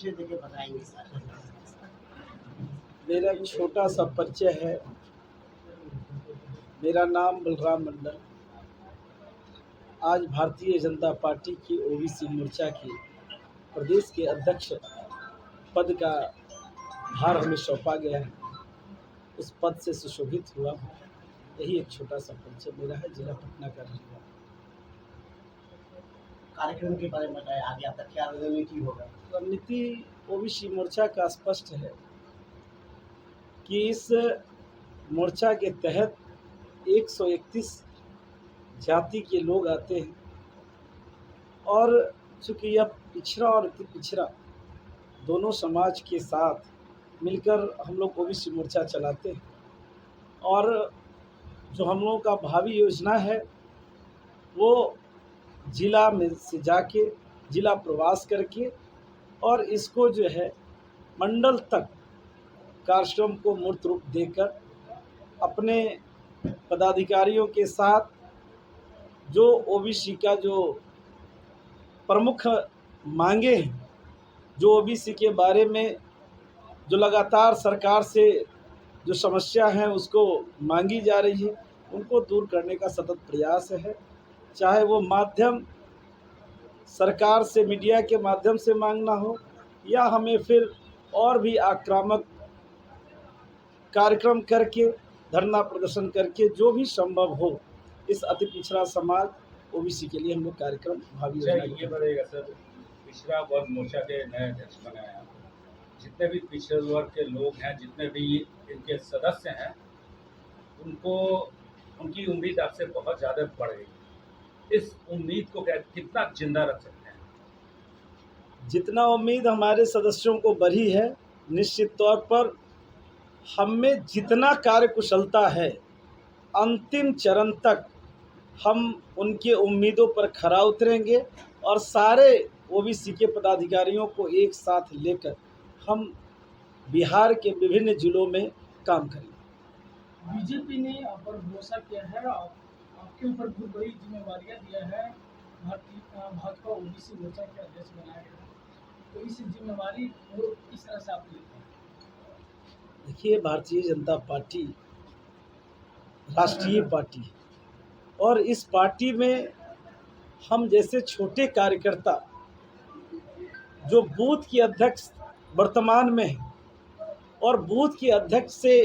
परिचय देके बताएंगे सर। मेरा छोटा सा परिचय है। मेरा नाम बलराम मंडल। आज भारतीय जनता पार्टी की ओबीसी मोर्चा के प्रदेश के अध्यक्ष पद का भार हमें सौंपा गया है। उस पद से सुशोभित हुआ। यही एक छोटा सा परिचय मेरा है। जिला पटना का रहने वाला। कार्यक्रम के बारे में बताएं, आगे आपका क्या रणनीति होगा? रणनीति ओबीसी मोर्चा का स्पष्ट है कि इस मोर्चा के तहत 131 जाति के लोग आते हैं और चूँकि यह पिछड़ा और अति पिछड़ा दोनों समाज के साथ मिलकर हम लोग ओबीसी मोर्चा चलाते हैं। और जो हम लोगों का भावी योजना है वो जिला में से जाके जिला प्रवास करके और इसको जो है मंडल तक कार्यक्रम को मूर्त रूप देकर अपने पदाधिकारियों के साथ जो ओबीसी का जो प्रमुख मांगे हैं, जो ओबीसी के बारे में जो लगातार सरकार से जो समस्या है उसको मांगी जा रही है, उनको दूर करने का सतत प्रयास है। चाहे वो माध्यम सरकार से मीडिया के माध्यम से मांगना हो या हमें फिर और भी आक्रामक कार्यक्रम करके धरना प्रदर्शन करके जो भी संभव हो इस अति पिछड़ा समाज ओबीसी के लिए हम लोग कार्यक्रम भावी ये बढ़ेगा सर। पिछड़ा वर्ग मोर्चा के नए अध्यक्ष बनाए हैं। जितने भी पिछड़े वर्ग के लोग हैं, जितने भी इनके सदस्य हैं, उनको उनकी उम्मीद आपसे बहुत ज़्यादा बढ़ गई। इस उम्मीद को कितना जिंदा रख सकते हैं? जितना उम्मीद हमारे सदस्यों को बढ़ी है, निश्चित तौर पर हम में जितना कार्यकुशलता है अंतिम चरण तक हम उनके उम्मीदों पर खरा उतरेंगे और सारे ओबीसी के पदाधिकारियों को एक साथ लेकर हम बिहार के विभिन्न जिलों में काम करेंगे। बीजेपी ने आप पर भरोसा किया है और आपके ऊपर बहुत बड़ी जिम्मेवारियां दिया है। भाजपा ओबीसी मोर्चा के अध्यक्ष बनाया गया, तो इस जिम्मेवारी को किस तरह से आप लेते हैं? देखिए, भारतीय जनता पार्टी राष्ट्रीय पार्टी है और इस पार्टी में हम जैसे छोटे कार्यकर्ता जो बूथ के अध्यक्ष वर्तमान में हैं और बूथ के अध्यक्ष से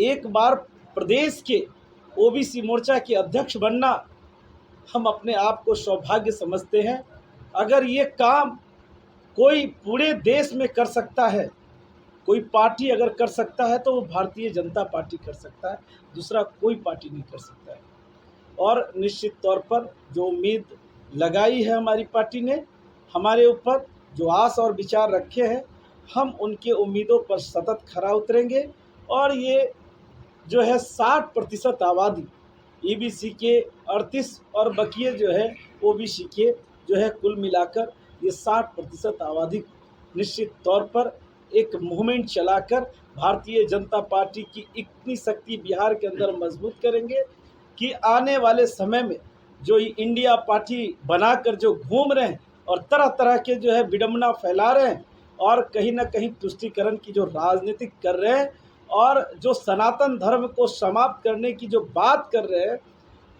एक बार प्रदेश के ओबीसी मोर्चा के अध्यक्ष बनना हम अपने आप को सौभाग्य समझते हैं। अगर ये काम कोई पूरे देश में कर सकता है, कोई पार्टी अगर कर सकता है तो वो भारतीय जनता पार्टी कर सकता है, दूसरा कोई पार्टी नहीं कर सकता है। और निश्चित तौर पर जो उम्मीद लगाई है हमारी पार्टी ने हमारे ऊपर, जो आस और विचार रखे हैं, हम उनके उम्मीदों पर सतत खरा उतरेंगे। और ये जो है 60% आबादी ईबीसी के 38 और बकिए जो है ओबीसी के जो है कुल मिलाकर ये 60% आबादी निश्चित तौर पर एक मूवमेंट चलाकर भारतीय जनता पार्टी की इतनी शक्ति बिहार के अंदर मजबूत करेंगे कि आने वाले समय में जो इंडिया पार्टी बनाकर जो घूम रहे हैं और तरह तरह के जो है विडंबना फैला रहे हैं और कहीं ना कहीं तुष्टीकरण की जो राजनीति कर रहे हैं और जो सनातन धर्म को समाप्त करने की जो बात कर रहे हैं,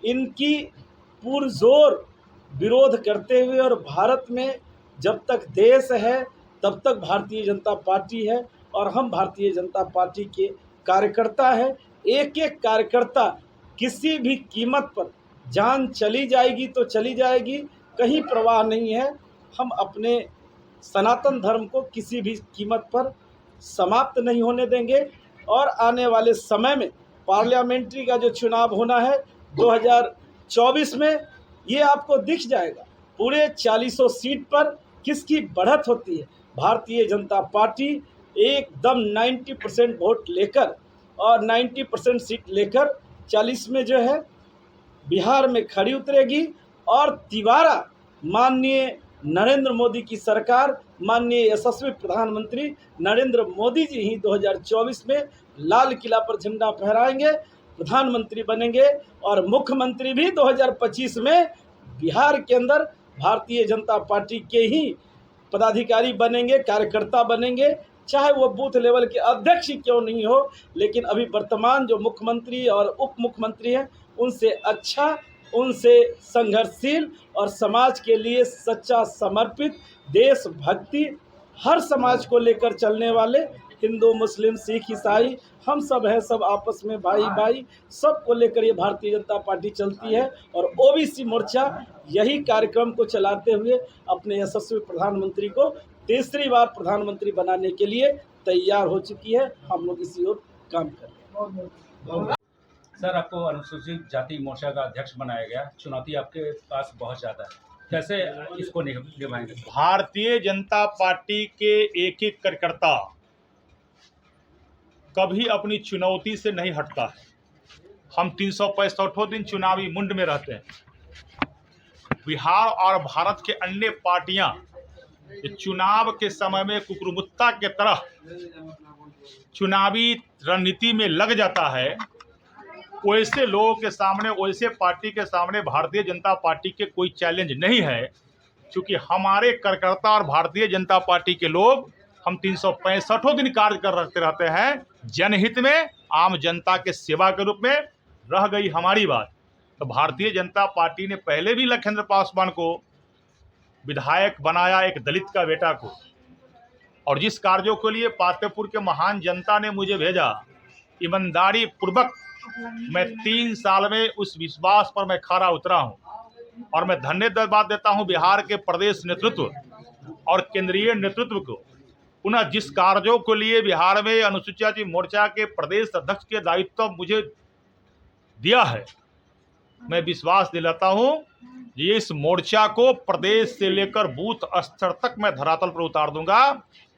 इनकी पुरजोर विरोध करते हुए और भारत में जब तक देश है तब तक भारतीय जनता पार्टी है और हम भारतीय जनता पार्टी के कार्यकर्ता हैं। एक एक कार्यकर्ता किसी भी कीमत पर जान चली जाएगी तो चली जाएगी, कहीं परवाह नहीं है। हम अपने सनातन धर्म को किसी भी कीमत पर समाप्त नहीं होने देंगे और आने वाले समय में पार्लियामेंट्री का जो चुनाव होना है 2024 में, ये आपको दिख जाएगा पूरे 40 सीट पर किसकी बढ़त होती है। भारतीय जनता पार्टी एकदम 90% वोट लेकर और 90% सीट लेकर 40 में जो है बिहार में खड़ी उतरेगी और तिवारा माननीय नरेंद्र मोदी की सरकार, माननीय यशस्वी प्रधानमंत्री नरेंद्र मोदी जी ही 2024 में लाल किला पर झंडा फहराएंगे, प्रधानमंत्री बनेंगे और मुख्यमंत्री भी 2025 में बिहार के अंदर भारतीय जनता पार्टी के ही पदाधिकारी बनेंगे, कार्यकर्ता बनेंगे, चाहे वो बूथ लेवल के अध्यक्ष ही क्यों नहीं हो, लेकिन अभी वर्तमान जो मुख्यमंत्री और उप मुख्यमंत्री हैं उनसे अच्छा, उनसे संघर्षशील और समाज के लिए सच्चा समर्पित, देशभक्ति, हर समाज को लेकर चलने वाले, हिंदू मुस्लिम सिख ईसाई हम सब हैं, सब आपस में भाई भाई, सबको लेकर ये भारतीय जनता पार्टी चलती है। और ओबीसी मोर्चा यही कार्यक्रम को चलाते हुए अपने यशस्वी प्रधानमंत्री को तीसरी बार प्रधानमंत्री बनाने के लिए तैयार हो चुकी है। हम लोग इसी ओर काम कर रहे हैं। सर, आपको अनुसूचित जाति मोर्चा का अध्यक्ष बनाया गया, चुनौती आपके पास बहुत ज़्यादा है, कैसे इसको निभाएंगे? भारतीय जनता पार्टी के एक एक कार्यकर्ता कभी अपनी चुनौती से नहीं हटता है। हम 365 दिन चुनावी मुंड में रहते हैं। बिहार और भारत के अन्य पार्टियां चुनाव के समय में कुकुरमुत्ता के तरह चुनावी रणनीति में लग जाता है। वैसे लोगों के सामने, वैसे पार्टी के सामने भारतीय जनता पार्टी के कोई चैलेंज नहीं है, क्योंकि हमारे कार्यकर्ता और भारतीय जनता पार्टी के लोग हम 365 दिन कार्य करते रहते हैं जनहित में, आम जनता के सेवा के रूप में। रह गई हमारी बात, तो भारतीय जनता पार्टी ने पहले भी लखनदेव पासवान को विधायक बनाया, एक दलित का बेटा को, और जिस कार्यों के लिए पातेपुर के महान जनता ने मुझे भेजा, ईमानदारी पूर्वक मैं 3 साल में उस विश्वास पर मैं खरा उतरा हूं। और मैं धन्यवाद देता हूं बिहार के प्रदेश नेतृत्व और केंद्रीय नेतृत्व को। पुनः जिस कार्यों के लिए बिहार में अनुसूचित जाति मोर्चा के प्रदेश अध्यक्ष के दायित्व मुझे दिया है, मैं विश्वास दिलाता हूं ये इस मोर्चा को प्रदेश से लेकर बूथ स्तर तक मैं धरातल पर उतार दूंगा,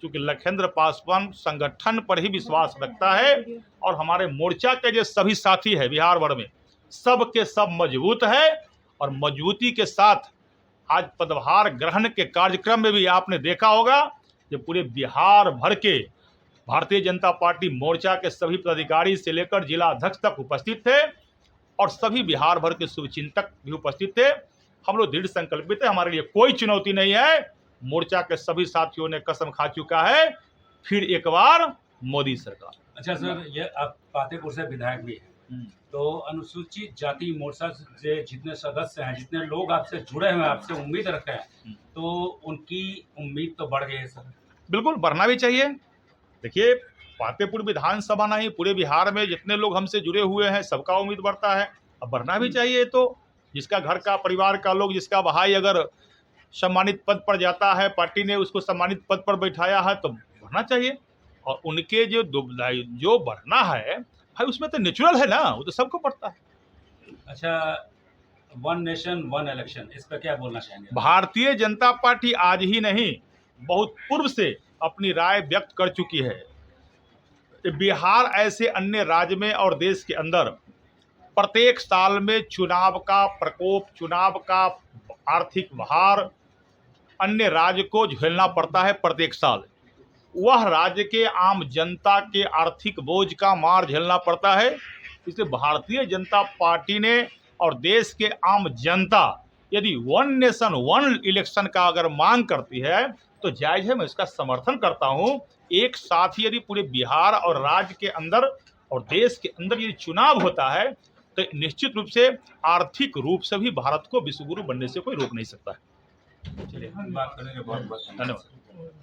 क्योंकि लखनदेव पासवान संगठन पर ही विश्वास रखता है। और हमारे मोर्चा के जो सभी साथी हैं बिहार भर में, सब के सब मजबूत है। और मजबूती के साथ आज पदभार ग्रहण के कार्यक्रम में भी आपने देखा होगा कि पूरे बिहार भर के भारतीय जनता पार्टी मोर्चा के सभी पदाधिकारी से लेकर जिला अध्यक्ष तक उपस्थित थे, और सभी बिहार भर के शुभचिंतक भी उपस्थित थे। हम लोग दृढ़ संकल्पित है, हमारे लिए कोई चुनौती नहीं है। मोर्चा के सभी साथियों ने कसम खा चुका है, फिर एक बार मोदी सरकार। अच्छा सर, ये आप पातेपुर से विधायक भी हैं, तो अनुसूचित जाति मोर्चा से जितने सदस्य हैं, जितने लोग आपसे जुड़े हुए हैं, आपसे उम्मीद रखते हैं, तो उनकी उम्मीद तो बढ़ गई है सर? बिल्कुल बढ़ना भी चाहिए। देखिए, पातेपुर विधानसभा नहीं, पूरे बिहार में जितने लोग हमसे जुड़े हुए हैं सबका उम्मीद बढ़ता है। अब बढ़ना भी चाहिए। तो जिसका घर का, परिवार का लोग, जिसका भाई अगर सम्मानित पद पर जाता है, पार्टी ने उसको सम्मानित पद पर बैठाया है, तो बढ़ना चाहिए। और उनके जो बढ़ना है भाई, उसमें तो नेचुरल है ना, वो तो सबको पड़ता है। अच्छा, वन नेशन वन इलेक्शन, इस पर क्या बोलना चाहेंगे? भारतीय जनता पार्टी आज ही नहीं, बहुत पूर्व से अपनी राय व्यक्त कर चुकी है। बिहार ऐसे अन्य राज्य में और देश के अंदर प्रत्येक साल में चुनाव का प्रकोप, चुनाव का आर्थिक भार अन्य राज्य को झेलना पड़ता है प्रत्येक साल। वह राज्य के आम जनता के आर्थिक बोझ का मार झेलना पड़ता है। इसलिए भारतीय जनता पार्टी ने और देश के आम जनता यदि वन नेशन वन इलेक्शन का अगर मांग करती है तो जायज़ है, मैं इसका समर्थन करता हूं। एक साथ ही यदि पूरे बिहार और राज्य के अंदर और देश के अंदर यदि चुनाव होता है तो निश्चित रूप से आर्थिक रूप से भी भारत को विश्वगुरु बनने से कोई रोक नहीं सकता है। चलिए, बात करने के बहुत बहुत धन्यवाद।